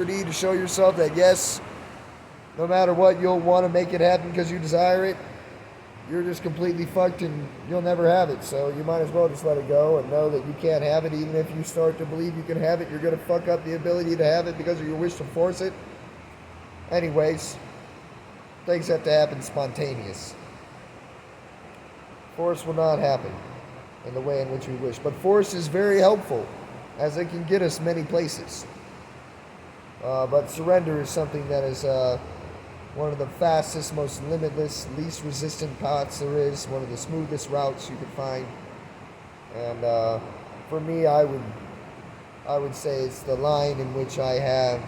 integrity to show yourself that yes, no matter what, you'll want to make it happen because you desire it, you're just completely fucked and you'll never have it. So you might as well just let it go and know that you can't have it. Even if you start to believe you can have it, you're going to fuck up the ability to have it because of your wish to force it. Anyways, things have to happen spontaneous. Force will not happen in the way in which we wish. But force is very helpful as it can get us many places. But surrender is something that is one of the fastest, most limitless, least resistant paths there is, one of the smoothest routes you could find. And for me, I would say it's the line in which I have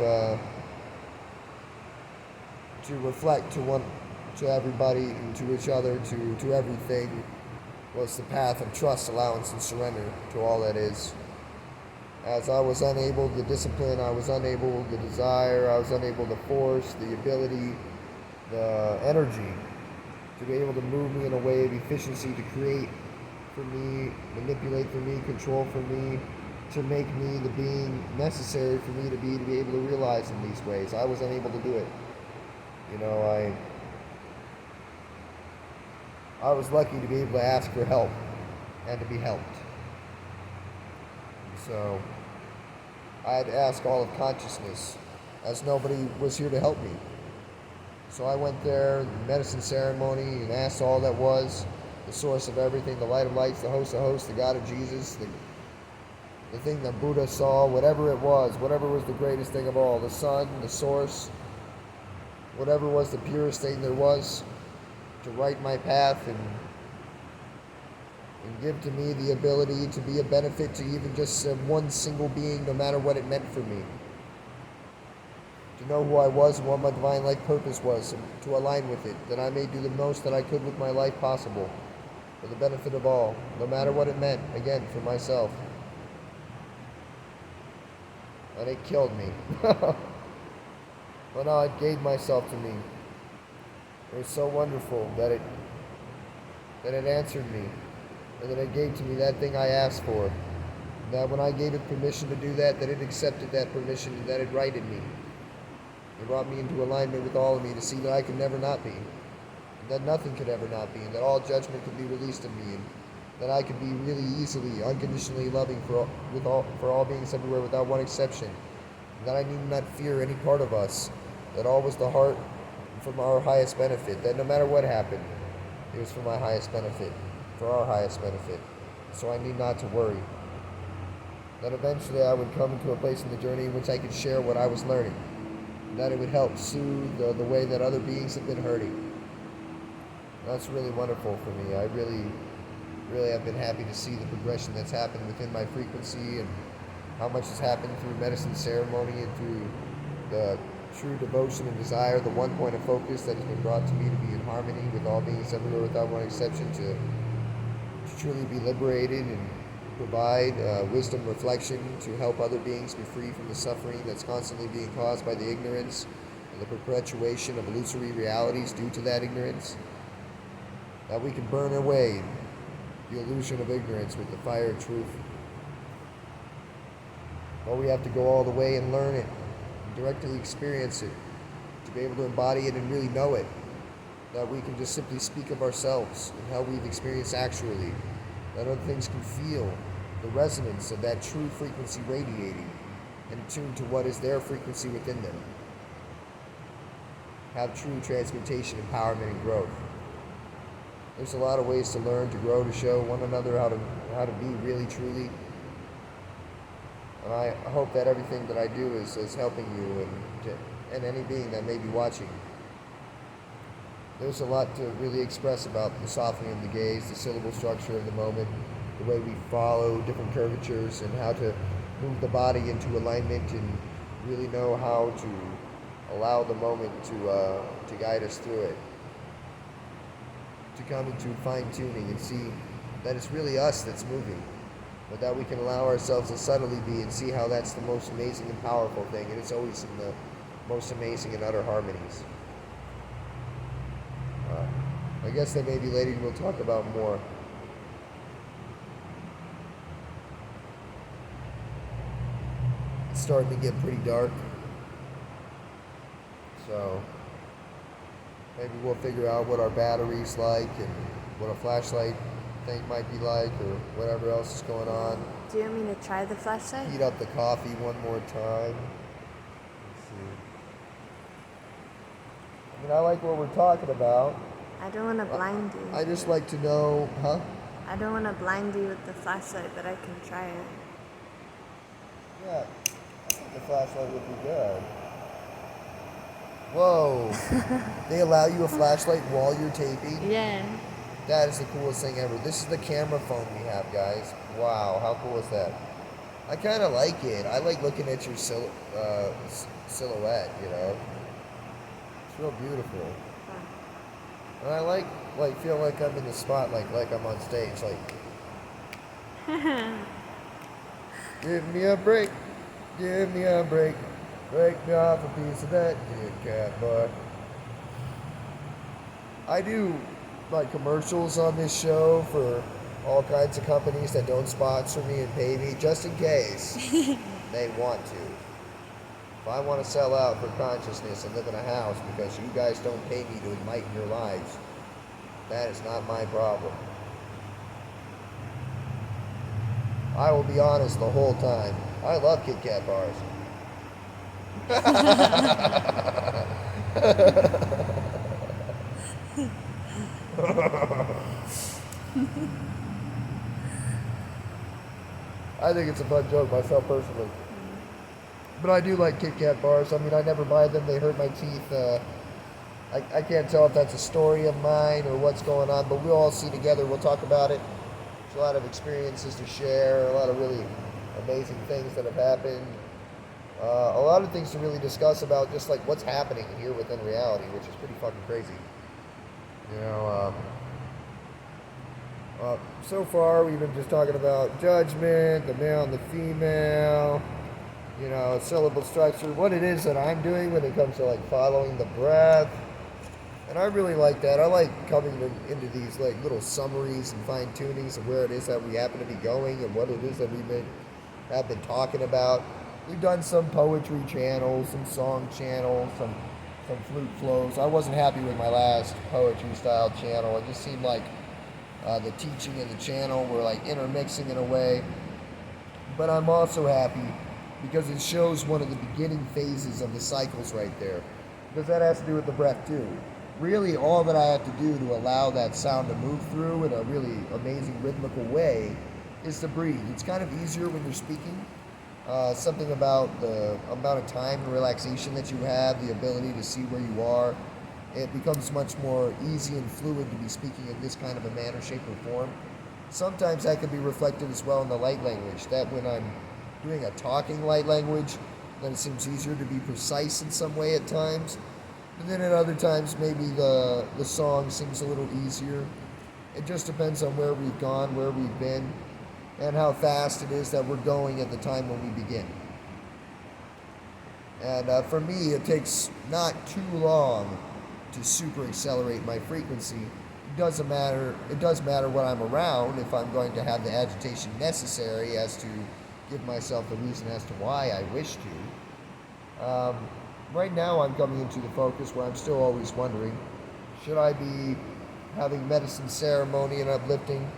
to reflect to everybody, to each other, to everything. Well, it's the path of trust, allowance, and surrender to all that is. As I was unable, the discipline, I was unable, the desire, I was unable, the force, the ability, the energy to be able to move me in a way of efficiency, to create for me, manipulate for me, control for me, to make me the being necessary for me to be able to realize in these ways. I was unable to do it. You know, I was lucky to be able to ask for help and to be helped. So I had to ask all of consciousness, as nobody was here to help me. So I went there, the medicine ceremony, and asked all that was, the source of everything, the light of lights, the host of hosts, the God of Jesus, the thing that Buddha saw, whatever it was, whatever was the greatest thing of all, the sun, the source, whatever was the purest thing there was, to right my path and give to me the ability to be a benefit to even just one single being, no matter what it meant for me. To know who I was and what my divine life purpose was, and to align with it, that I may do the most that I could with my life possible, for the benefit of all, no matter what it meant, again, for myself. And it killed me. But no, it gave myself to me. It was so wonderful that it answered me, and that it gave to me that thing I asked for. That when I gave it permission to do that it accepted that permission, and that it righted me. It brought me into alignment with all of me to see that I could never not be, and that nothing could ever not be, and that all judgment could be released of me, and that I could be really easily, unconditionally loving for all beings everywhere without one exception, and that I need not fear any part of us, that all was the heart from our highest benefit, that no matter what happened, it was for my highest benefit, for our highest benefit, so I need not to worry. That eventually I would come to a place in the journey in which I could share what I was learning, and that it would help soothe the way that other beings have been hurting. That's really wonderful for me. I really have been happy to see the progression that's happened within my frequency, and how much has happened through medicine ceremony and through the true devotion and desire, the one point of focus that has been brought to me to be in harmony with all beings everywhere without one exception, to truly be liberated and provide wisdom, reflection, to help other beings be free from the suffering that's constantly being caused by the ignorance and the perpetuation of illusory realities due to that ignorance. That we can burn away the illusion of ignorance with the fire of truth. But we have to go all the way and learn it, directly experience it, to be able to embody it and really know it, that we can just simply speak of ourselves and how we've experienced actually, that other things can feel the resonance of that true frequency radiating and tuned to what is their frequency within them. Have true transmutation, empowerment, and growth. There's a lot of ways to learn, to grow, to show one another how to be really, truly. And I hope that everything that I do is helping you and any being that may be watching. There's a lot to really express about the softening of the gaze, the syllable structure of the moment, the way we follow different curvatures, and how to move the body into alignment and really know how to allow the moment to guide us through it. To come into fine-tuning and see that it's really us that's moving, but that we can allow ourselves to subtly be and see how that's the most amazing and powerful thing, and it's always in the most amazing and utter harmonies. I guess that maybe later we'll talk about more. It's starting to get pretty dark. So maybe we'll figure out what our battery's like and what a flashlight thing might be like or whatever else is going on. Do you want me to try the flashlight? Heat up the coffee one more time. Let's see. I mean, I like what we're talking about. I don't want to blind you. I just like to know, huh? I don't want to blind you with the flashlight, but I can try it. Yeah, I think the flashlight would be good. Whoa. They allow you a flashlight while you're taping? Yeah. That is the coolest thing ever. This is the camera phone we have, guys. Wow, how cool is that? I kind of like it. I like looking at your silhouette, you know? It's real beautiful. And I like feel like I'm in the spotlight, like I'm on stage, like. Give me a break, give me a break, break me off a piece of that Kit Kat bar. I do like commercials on this show for all kinds of companies that don't sponsor me and pay me, just in case they want to. If I want to sell out for consciousness and live in a house because you guys don't pay me to enlighten your lives, that is not my problem. I will be honest the whole time. I love Kit Kat bars. I think it's a fun joke myself personally. But I do like Kit Kat bars. I mean, I never buy them. They hurt my teeth. I can't tell if that's a story of mine or what's going on, but we'll all see together. We'll talk about it. There's a lot of experiences to share, a lot of really amazing things that have happened. A lot of things to really discuss about just like what's happening here within reality, which is pretty fucking crazy. You know, so far we've been just talking about judgment, the male and the female, you know, syllable structure, what it is that I'm doing when it comes to like following the breath. And I really like that. I like coming into these like little summaries and fine tunings of where it is that we happen to be going and what it is that have been talking about. We've done some poetry channels, some song channels, some flute flows. I wasn't happy with my last poetry style channel. It just seemed like the teaching and the channel were like intermixing in a way. But I'm also happy because it shows one of the beginning phases of the cycles right there. Because that has to do with the breath too. Really, all that I have to do to allow that sound to move through in a really amazing rhythmical way is to breathe. It's kind of easier when you're speaking. Something about the amount of time and relaxation that you have, the ability to see where you are. It becomes much more easy and fluid to be speaking in this kind of a manner, shape, or form. Sometimes that can be reflected as well in the light language, that when I'm doing a talking light language, then it seems easier to be precise in some way at times. And then at other times, maybe the song seems a little easier. It just depends on where we've gone, where we've been, and how fast it is that we're going at the time when we begin. And for me, it takes not too long to super accelerate my frequency. It does matter what I'm around if I'm going to have the agitation necessary as to give myself the reason as to why I wish to. Right now I'm coming into the focus where I'm still always wondering, should I be having medicine ceremony and uplifting?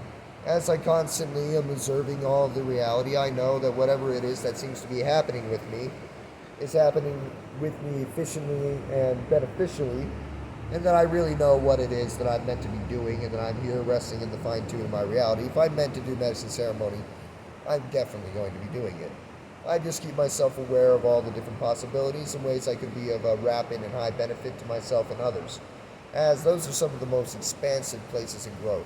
As I constantly am observing all of the reality, I know that whatever it is that seems to be happening with me is happening with me efficiently and beneficially, and that I really know what it is that I'm meant to be doing, and that I'm here resting in the fine tune of my reality. If I'm meant to do medicine ceremony, I'm definitely going to be doing it. I just keep myself aware of all the different possibilities and ways I could be of a rapid and high benefit to myself and others, as those are some of the most expansive places in growth.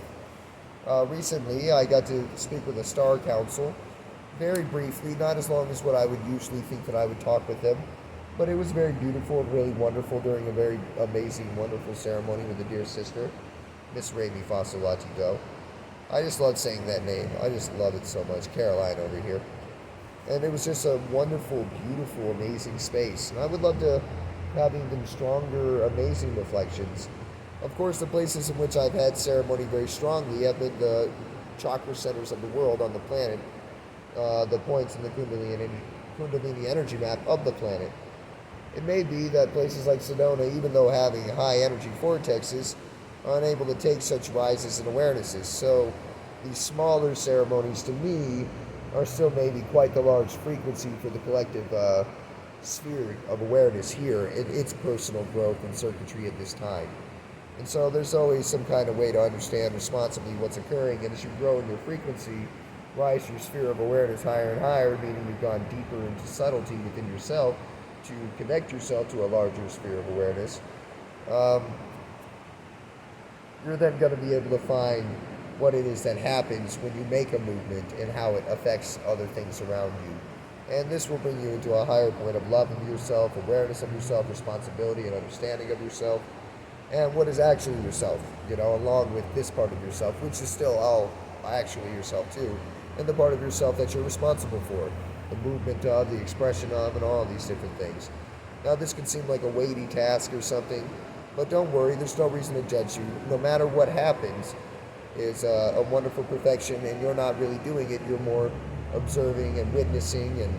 Recently, I got to speak with a Star Council, very briefly, not as long as what I would usually think that I would talk with them, but it was very beautiful and really wonderful during a very amazing, wonderful ceremony with a dear sister, Miss Raimi Fasolati Do. I just love saying that name. I just love it so much. Caroline over here. And it was just a wonderful, beautiful, amazing space. And I would love to have even stronger, amazing reflections. Of course, the places in which I've had ceremony very strongly have been the chakra centers of the world on the planet, the points in the Kundalini energy map of the planet. It may be that places like Sedona, even though having high energy vortexes, are unable to take such rises in awarenesses. So these smaller ceremonies, to me, are still maybe quite the large frequency for the collective sphere of awareness here in its personal growth and circuitry at this time. And so there's always some kind of way to understand responsibly what's occurring. And as you grow in your frequency, rise your sphere of awareness higher and higher, meaning you've gone deeper into subtlety within yourself to connect yourself to a larger sphere of awareness. Um, you're then going to be able to find what it is that happens when you make a movement and how it affects other things around you. And this will bring you into a higher point of love of yourself, awareness of yourself, responsibility and understanding of yourself, and what is actually yourself, along with this part of yourself, which is still all actually yourself too, and the part of yourself that you're responsible for, the movement of, the expression of, and all these different things. Now, this can seem like a weighty task or something, but don't worry, there's no reason to judge you. No matter what happens is a wonderful perfection, and you're not really doing it, you're more observing and witnessing and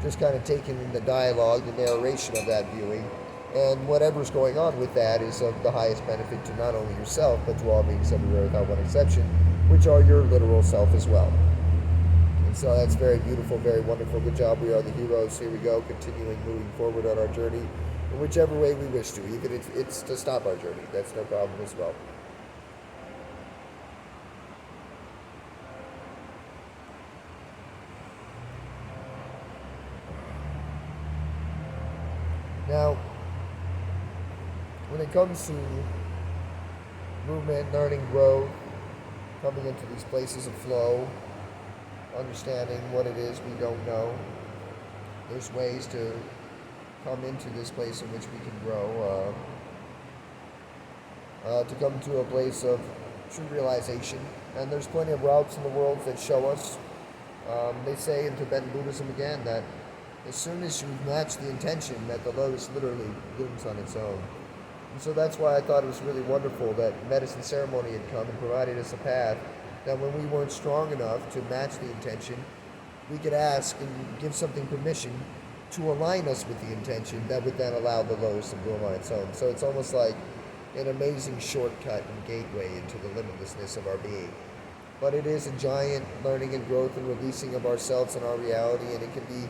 just kind of taking in the dialogue, the narration of that viewing. And whatever's going on with that is of the highest benefit to not only yourself, but to all beings everywhere without one exception, which are your literal self as well. And so that's very beautiful, very wonderful. Good job. We are the heroes. Here we go, continuing moving forward on our journey in whichever way we wish to, even if it's to stop our journey. That's no problem as well. Now, when it comes to movement, learning, growth, coming into these places of flow, understanding what it is we don't know, there's ways to come into this place in which we can grow, to come to a place of true realization. And there's plenty of routes in the world that show us. They say in Tibetan Buddhism again that as soon as you match the intention, that the lotus literally blooms on its own. And so that's why I thought it was really wonderful that medicine ceremony had come and provided us a path that when we weren't strong enough to match the intention, we could ask and give something permission to align us with the intention that would then allow the lotus to bloom on its own. So it's almost like an amazing shortcut and gateway into the limitlessness of our being. But it is a giant learning and growth and releasing of ourselves and our reality, and it can be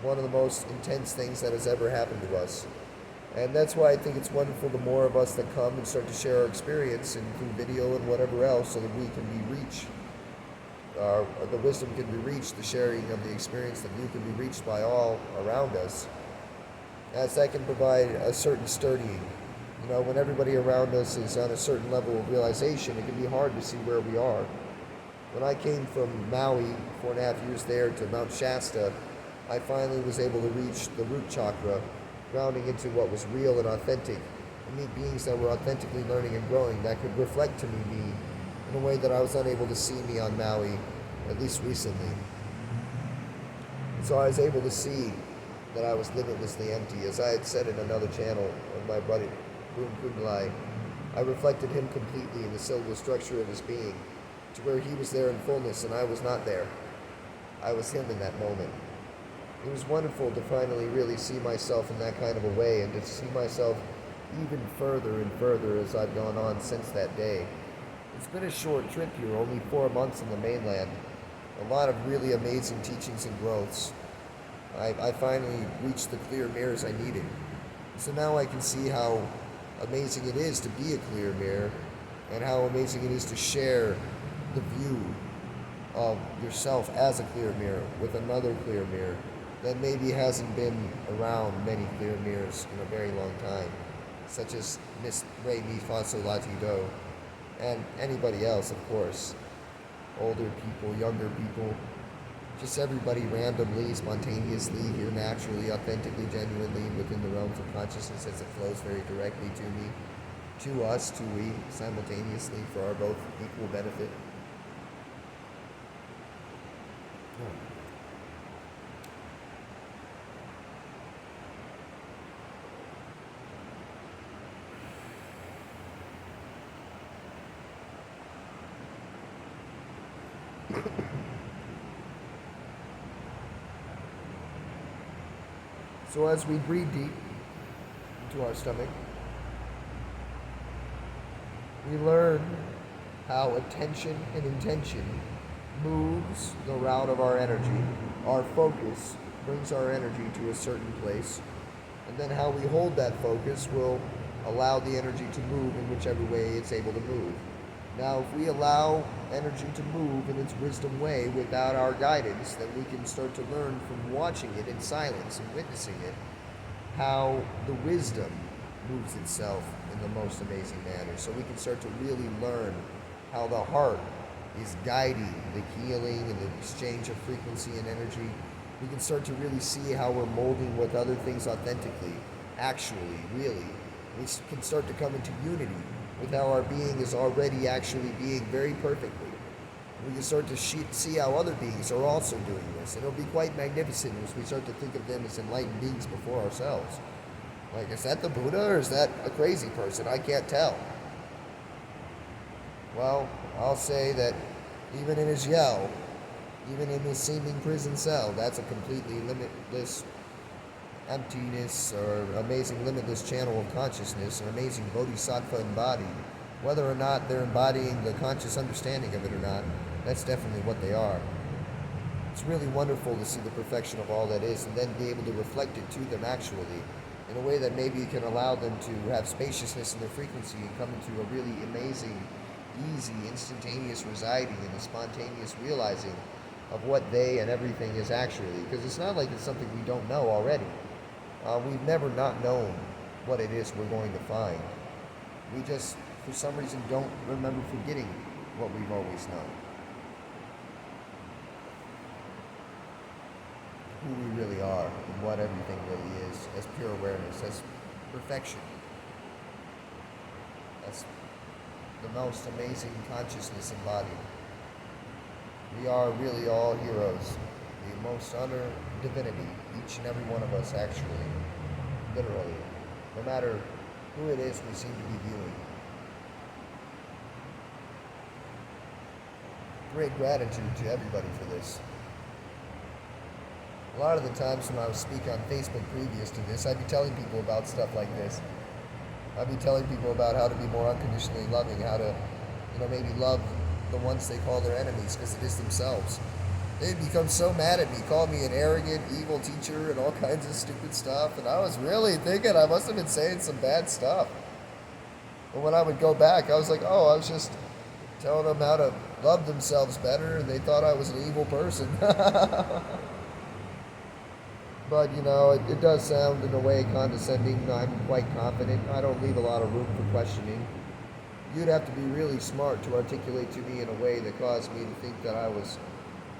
one of the most intense things that has ever happened to us. And that's why I think it's wonderful the more of us that come and start to share our experience and through video and whatever else, so that we can be reached, the wisdom can be reached, the sharing of the experience that you can be reached by all around us, as that can provide a certain sturdying. When everybody around us is on a certain level of realization, it can be hard to see where we are. When I came from Maui, 4.5 years there, to Mount Shasta, I finally was able to reach the root chakra, grounding into what was real and authentic, and meet beings that were authentically learning and growing, that could reflect to me in a way that I was unable to see me on Maui, at least recently. And so I was able to see that I was limitlessly empty. As I had said in another channel of my buddy, Boom Kundalai, I reflected him completely in the cellular structure of his being, to where he was there in fullness and I was not there. I was him in that moment. It was wonderful to finally really see myself in that kind of a way, and to see myself even further and further as I've gone on since that day. It's been a short trip here, only 4 months in the mainland. A lot of really amazing teachings and growths. I finally reached the clear mirrors I needed. So now I can see how amazing it is to be a clear mirror, and how amazing it is to share the view of yourself as a clear mirror with another clear mirror that maybe hasn't been around many clear mirrors in a very long time, such as Miss Ray Mi Fa So La Ti Do, and anybody else, of course. Older people, younger people, just everybody randomly, spontaneously, here naturally, authentically, genuinely, within the realms of consciousness as it flows very directly to me, to us, to we, simultaneously, for our both equal benefit. So as we breathe deep, to our stomach, we learn how attention and intention moves the route of our energy. Our focus brings our energy to a certain place, and then how we hold that focus will allow the energy to move in whichever way it's able to move. Now, if we allow energy to move in its wisdom way without our guidance, then we can start to learn from watching it in silence and witnessing it how the wisdom moves itself in the most amazing manner. So we can start to really learn how the heart is guiding the healing and the exchange of frequency and energy. We can start to really see how we're molding with other things authentically, actually, really. We can start to come into unity with how our being is already actually being very perfectly. We can start to see how other beings are also doing this. And it'll be quite magnificent as we start to think of them as enlightened beings before ourselves. Like, is that the Buddha or is that a crazy person? I can't tell. Well, I'll say that even in his yell, even in his seeming prison cell, that's a completely limitless emptiness or amazing limitless channel of consciousness, an amazing bodhisattva embodied. Whether or not they're embodying the conscious understanding of it or not, that's definitely what they are. It's really wonderful to see the perfection of all that is and then be able to reflect it to them actually in a way that maybe can allow them to have spaciousness in their frequency and come into a really amazing, easy, instantaneous residing and a spontaneous realizing of what they and everything is actually. Because it's not like it's something we don't know already. We've never not known what it is we're going to find. We just, for some reason, don't remember forgetting what we've always known. Who we really are and what everything really is as pure awareness, as perfection. As the most amazing consciousness embodied. We are really all heroes. The most utter divinity, each and every one of us actually, literally, no matter who it is we seem to be viewing. Great gratitude to everybody for this. A lot of the times when I would speak on Facebook previous to this, I'd be telling people about stuff like this. I'd be telling people about how to be more unconditionally loving, how to, maybe love the ones they call their enemies because it is themselves. They'd become so mad at me, called me an arrogant, evil teacher and all kinds of stupid stuff, and I was really thinking I must have been saying some bad stuff. But when I would go back, I was like, I was just telling them how to love themselves better, and they thought I was an evil person. But, it does sound in a way condescending. I'm quite confident. I don't leave a lot of room for questioning. You'd have to be really smart to articulate to me in a way that caused me to think that I was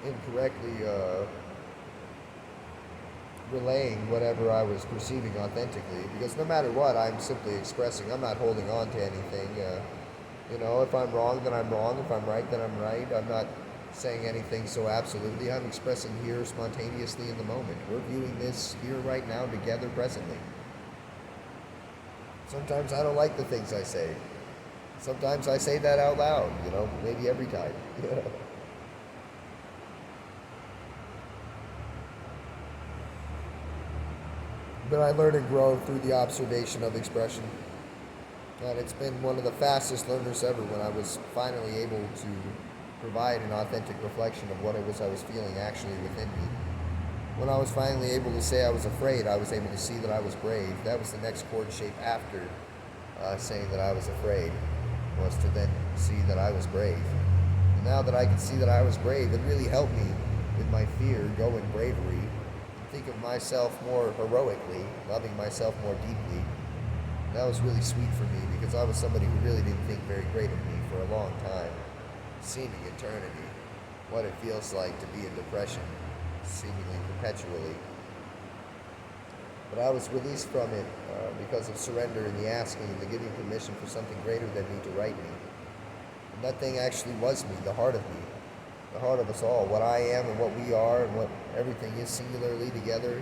incorrectly relaying whatever I was perceiving authentically. Because no matter what, I'm simply expressing. I'm not holding on to anything. If I'm wrong, then I'm wrong. If I'm right, then I'm right. I'm not saying anything so absolutely. I'm expressing here spontaneously in the moment. We're viewing this here right now together presently. Sometimes I don't like the things I say. Sometimes I say that out loud, maybe every time. But I learn and grow through the observation of expression. And it's been one of the fastest learners ever when I was finally able to provide an authentic reflection of what it was I was feeling actually within me. When I was finally able to say I was afraid, I was able to see that I was brave. That was the next chord shape after saying that I was afraid, was to then see that I was brave. And now that I could see that I was brave, it really helped me with my fear go in bravery, think of myself more heroically, loving myself more deeply. And that was really sweet for me because I was somebody who really didn't think very great of me for a long time. Seeming eternity, what it feels like to be in depression, seemingly perpetually. But I was released from it because of surrender and the asking and the giving permission for something greater than me to write me. And that thing actually was me, the heart of me, the heart of us all, what I am and what we are and what everything is singularly together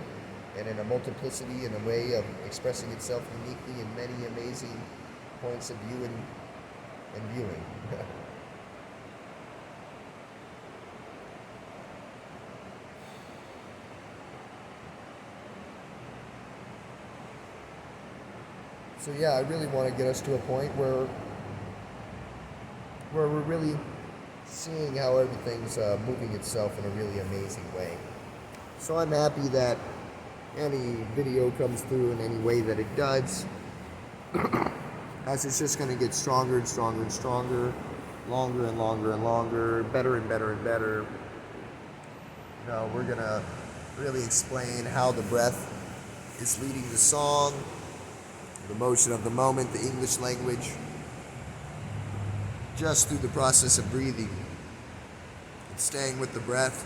and in a multiplicity and a way of expressing itself uniquely in many amazing points of view and viewing. So yeah, I really want to get us to a point where we're really seeing how everything's moving itself in a really amazing way. So I'm happy that any video comes through in any way that it does, as it's just going to get stronger and stronger and stronger, longer and longer and longer, better and better and better. We're going to really explain how the breath is leading the song, the motion of the moment, the English language, just through the process of breathing and staying with the breath.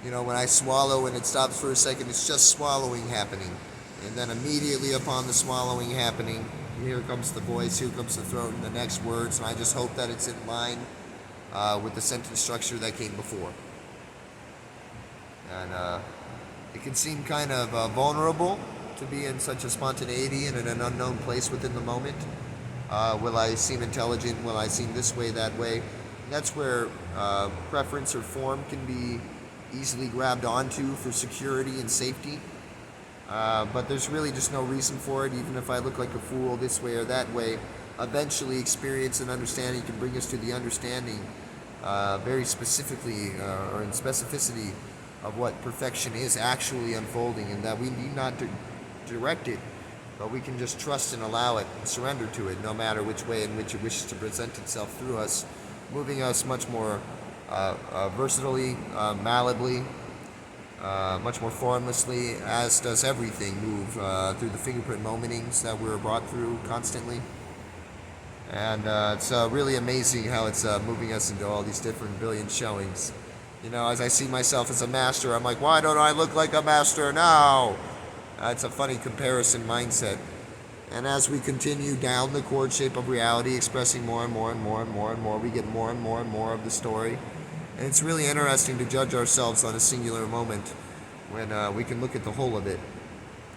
When I swallow and it stops for a second, it's just swallowing happening. And then immediately upon the swallowing happening, here comes the voice, here comes the throat, and the next words. And I just hope that it's in line with the sentence structure that came before. And it can seem kind of vulnerable to be in such a spontaneity and in an unknown place within the moment. Will I seem intelligent? Will I seem this way, that way? And that's where preference or form can be easily grabbed onto for security and safety. But there's really just no reason for it. Even if I look like a fool this way or that way, eventually experience and understanding can bring us to the understanding very specifically or in specificity of what perfection is actually unfolding, and that we need not direct it, but we can just trust and allow it and surrender to it, no matter which way in which it wishes to present itself through us, moving us much more versatilely, malleably, much more formlessly, as does everything move through the fingerprint momentings that we're brought through constantly. And it's really amazing how it's moving us into all these different billion showings. As I see myself as a master, I'm like, why don't I look like a master now? It's a funny comparison mindset. And as we continue down the chord shape of reality, expressing more and more and more and more and more, we get more and more and more of the story. And it's really interesting to judge ourselves on a singular moment when we can look at the whole of it.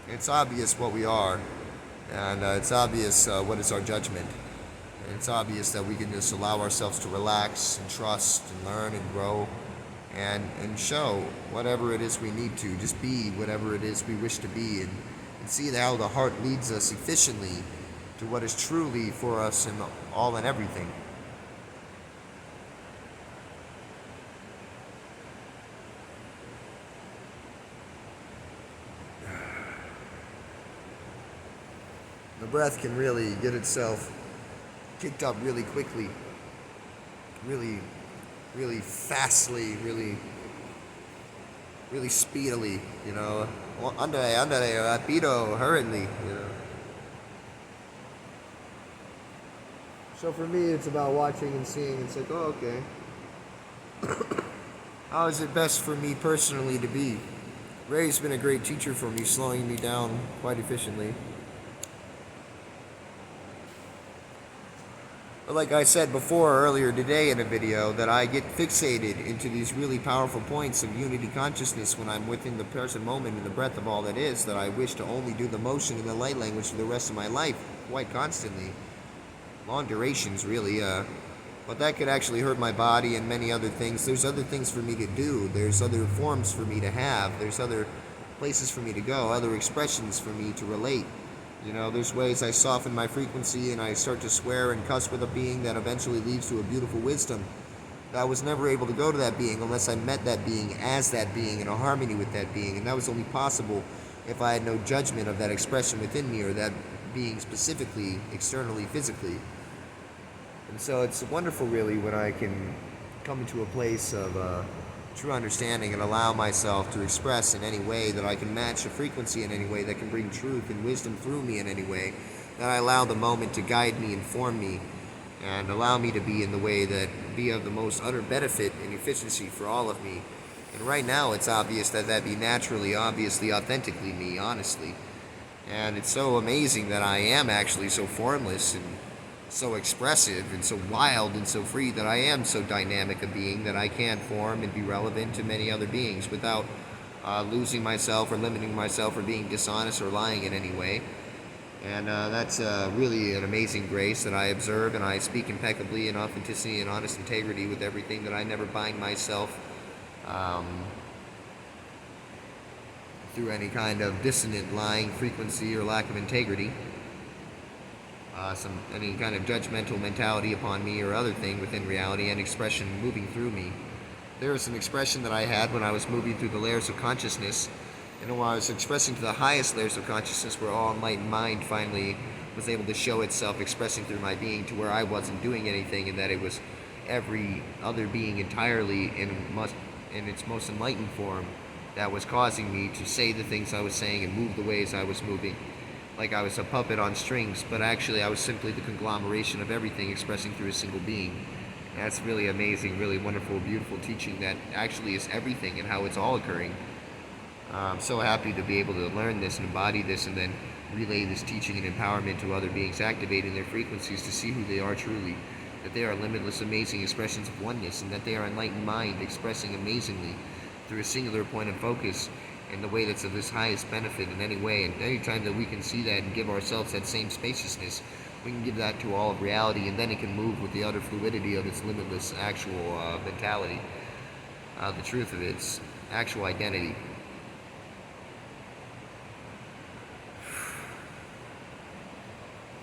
It's obvious what we are, and it's obvious what is our judgment. And it's obvious that we can just allow ourselves to relax and trust and learn and grow and show whatever it is we need to, just be whatever it is we wish to be, and see how the heart leads us efficiently to what is truly for us in all and everything. The breath can really get itself kicked up really quickly, really fastly, really speedily, Andale, rapido, hurriedly, So for me, it's about watching and seeing. It's like, oh, okay. How is it best for me personally to be? Ray's been a great teacher for me, slowing me down quite efficiently. But like I said before earlier today in a video, that I get fixated into these really powerful points of unity consciousness when I'm within the present moment and the breath of all that is, that I wish to only do the motion and the light language for the rest of my life, quite constantly. Long durations, really. But that could actually hurt my body and many other things. There's other things for me to do. There's other forms for me to have. There's other places for me to go, other expressions for me to relate. There's ways I soften my frequency and I start to swear and cuss with a being that eventually leads to a beautiful wisdom. I was never able to go to that being unless I met that being as that being in a harmony with that being, and that was only possible if I had no judgment of that expression within me or that being specifically, externally, physically. And so it's wonderful, really, when I can come into a place of true understanding and allow myself to express in any way that I can match a frequency in any way that can bring truth and wisdom through me in any way, that I allow the moment to guide me, inform me, and allow me to be in the way that be of the most utter benefit and efficiency for all of me. And right now it's obvious that be naturally, obviously, authentically me, honestly. And it's so amazing that I am actually so formless and so expressive and so wild and so free, that I am so dynamic a being that I can form and be relevant to many other beings without losing myself or limiting myself or being dishonest or lying in any way. And that's really an amazing grace that I observe, and I speak impeccably in authenticity and honest integrity with everything, that I never bind myself through any kind of dissonant lying frequency or lack of integrity. any kind of judgmental mentality upon me or other thing within reality and expression moving through me. There was an expression that I had when I was moving through the layers of consciousness, and when I was expressing to the highest layers of consciousness, where all enlightened mind finally was able to show itself expressing through my being, to where I wasn't doing anything, and that it was every other being entirely in its most enlightened form that was causing me to say the things I was saying and move the ways I was moving, like I was a puppet on strings, but actually I was simply the conglomeration of everything expressing through a single being. And that's really amazing, really wonderful, beautiful teaching that actually is everything and how it's all occurring. I'm so happy to be able to learn this and embody this and then relay this teaching and empowerment to other beings, activating their frequencies to see who they are truly, that they are limitless, amazing expressions of oneness, and that they are enlightened mind expressing amazingly through a singular point of focus in the way that's of this highest benefit in any way. And any time that we can see that and give ourselves that same spaciousness, we can give that to all of reality, and then it can move with the utter fluidity of its limitless actual mentality, the truth of its actual identity.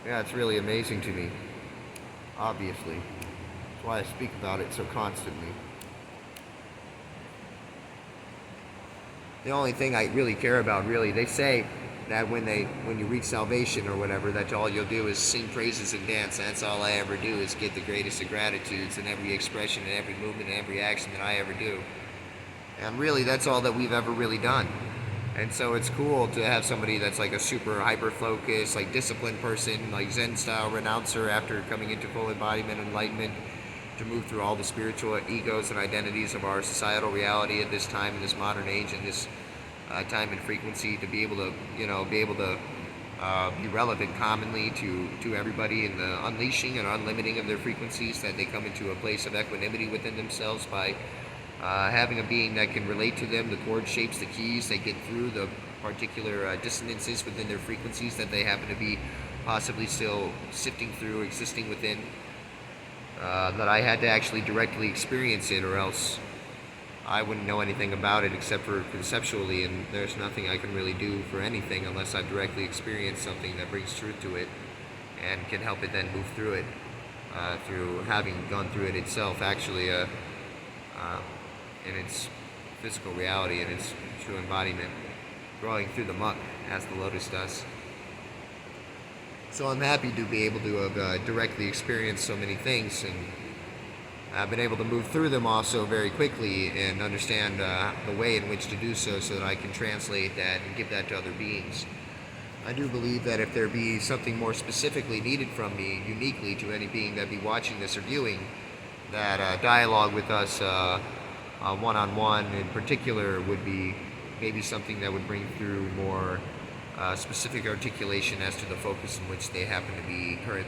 Yeah, it's really amazing to me, obviously. That's why I speak about it so constantly. The only thing I really care about, really, they say that when you reach salvation or whatever, that all you'll do is sing praises and dance. That's all I ever do, is get the greatest of gratitudes in every expression and every movement and every action that I ever do. And really, that's all that we've ever really done. And so it's cool to have somebody that's like a super hyper-focused, like disciplined person, like Zen-style renouncer after coming into full embodiment and enlightenment, to move through all the spiritual egos and identities of our societal reality at this time, in this modern age, in this time and frequency, to be able to, be relevant commonly to everybody in the unleashing and unlimiting of their frequencies, that they come into a place of equanimity within themselves by having a being that can relate to them, the chord shapes, the keys, they get through the particular dissonances within their frequencies that they happen to be possibly still sifting through, existing within, that I had to actually directly experience it, or else I wouldn't know anything about it except for conceptually, and there's nothing I can really do for anything unless I've directly experienced something that brings truth to it and can help it then move through it, through having gone through it itself, actually, in its physical reality and its true embodiment, growing through the muck as the lotus does. So I'm happy to be able to have directly experienced so many things, and I've been able to move through them also very quickly and understand the way in which to do so that I can translate that and give that to other beings. I do believe that if there be something more specifically needed from me, uniquely to any being that be watching this or viewing, that dialogue with us one-on-one in particular would be maybe something that would bring through more specific articulation as to the focus in which they happen to be currently